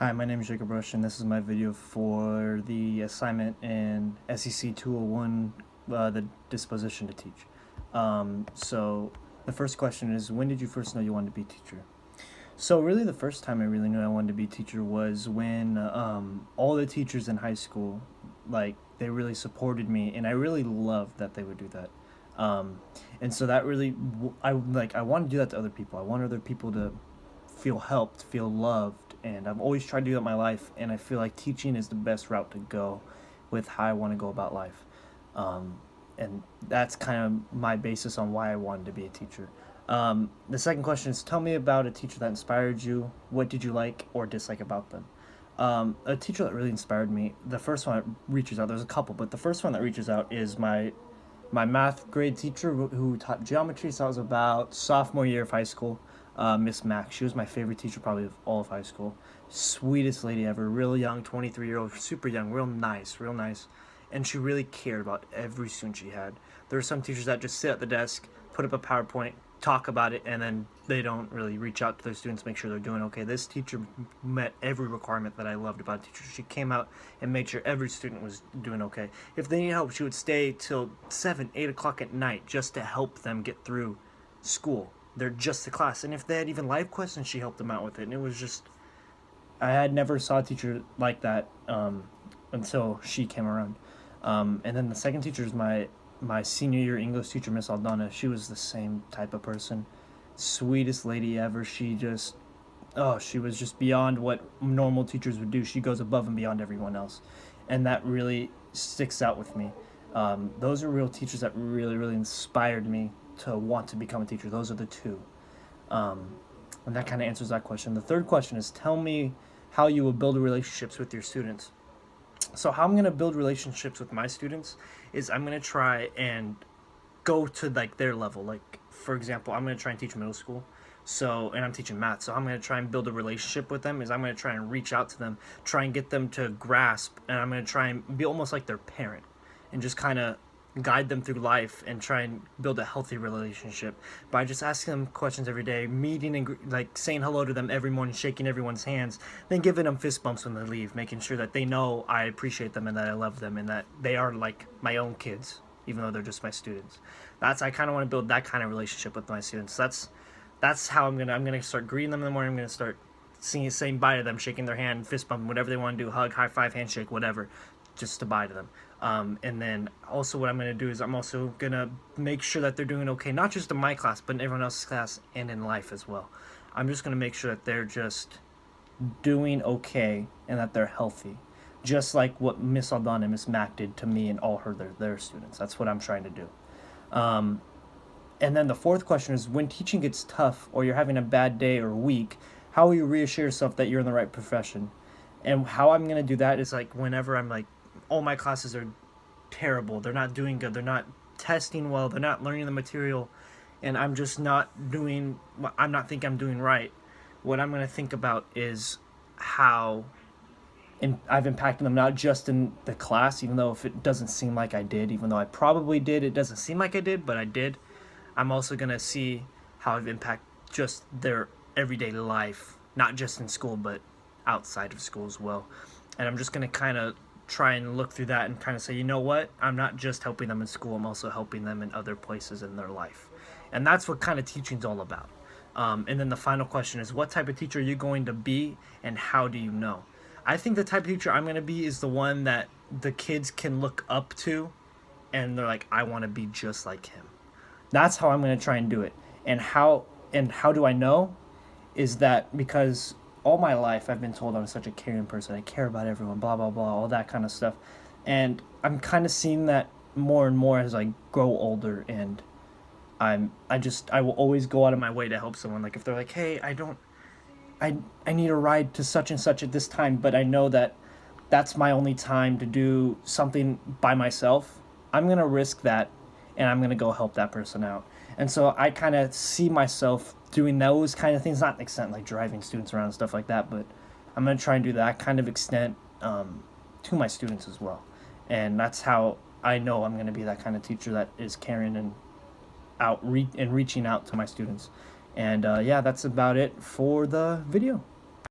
Hi, my name is Jacob Rush, and this is my video for the assignment in SEC 201, the disposition to teach. So the first question is, when did you first know you wanted to be a teacher? So really the first time I really knew I wanted to be a teacher was when all the teachers in high school, like, they really supported me, and I really loved that they would do that. Um, and so that really, I want to do that to other people. I want other people to feel helped, feel loved, and I've always tried to do that in my life, and I feel like teaching is the best route to go with how I want to go about life. Um, and that's kind of my basis on why I wanted to be a teacher. The second question is, tell me about a teacher that inspired you. What did you like or dislike about them? A teacher that really inspired me, the first one that reaches out, there's a couple, but the first one that reaches out is my math grade teacher who taught geometry. So I was about sophomore year of high school. Miss Mack. She was my favorite teacher probably of all of high school. Sweetest lady ever. Real young, 23-year-old, super young, real nice, real nice. And she really cared about every student she had. There were some teachers that just sit at the desk, put up a PowerPoint, talk about it, and then they don't really reach out to their students, make sure they're doing okay. This teacher met every requirement that I loved about a teacher. She came out and made sure every student was doing okay. If they need help, she would stay till 7, 8 o'clock at night just to help them get through school. They're just a class. And if they had even life questions, she helped them out with it. And it was just, I had never saw a teacher like that until she came around. And then the second teacher is my senior year English teacher, Miss Aldana. She was the same type of person. Sweetest lady ever. She was just beyond what normal teachers would do. She goes above and beyond everyone else. And that really sticks out with me. Those are real teachers that really, really inspired me to want to become a teacher. Those are the two. Um, and that kind of answers that question. The third question is, tell me how you will build relationships with your students. So how I'm going to build relationships with my students is I'm going to try and go to like their level. Like, for example, I'm going to try and teach middle school. So, and I'm teaching math. So I'm going to try and build a relationship with them. Is I'm going to try and reach out to them, try and get them to grasp, and I'm going to try and be almost like their parent and just kind of guide them through life and try and build a healthy relationship by just asking them questions every day, meeting and like saying hello to them every morning, shaking everyone's hands, then giving them fist bumps when they leave, making sure that they know I appreciate them and that I love them and that they are like my own kids, even though they're just my students. I kind of want to build that kind of relationship with my students. That's how I'm gonna start greeting them in the morning. I'm gonna start saying bye to them, shaking their hand, fist bump, whatever they want to do, hug, high five, handshake, whatever, just to bye to them. And then also what I'm going to do is I'm also going to make sure that they're doing okay, not just in my class, but in everyone else's class and in life as well. I'm just going to make sure that they're just doing okay and that they're healthy. Just like what Miss Aldana and Miss Mack did to me and all their students. That's what I'm trying to do. Um, and then the fourth question is, when teaching gets tough or you're having a bad day or week, how will you reassure yourself that you're in the right profession? And how I'm going to do that is like whenever I'm like, all my classes are terrible, they're not doing good, they're not testing well, they're not learning the material, and I'm just not doing, I'm not think I'm doing right. What I'm going to think about is how I've impacted them, not just in the class, even though if it doesn't seem like I did, even though I probably did, it doesn't seem like I did, but I did. I'm also going to see how I've impacted just their everyday life, not just in school, but outside of school as well. And I'm just going to kind of try and look through that and kind of say, you know what, I'm not just helping them in school, I'm also helping them in other places in their life. And that's what kind of teaching's all about. And then the final question is, what type of teacher are you going to be and how do you know? I think the type of teacher I'm going to be is the one that the kids can look up to and they're like, I want to be just like him. That's how I'm going to try and do it. And how do I know? Is that because all my life I've been told I'm such a caring person, I care about everyone, blah blah blah, all that kind of stuff. And I'm kind of seeing that more and more as I grow older, and I will always go out of my way to help someone. Like if they're like, hey, I need a ride to such and such at this time, but I know that that's my only time to do something by myself, I'm going to risk that and I'm going to go help that person out. And so I kind of see myself doing those kind of things, not to the extent like driving students around and stuff like that, but I'm going to try and do that kind of extent to my students as well. And that's how I know I'm going to be that kind of teacher that is caring and reaching out to my students. And yeah, that's about it for the video.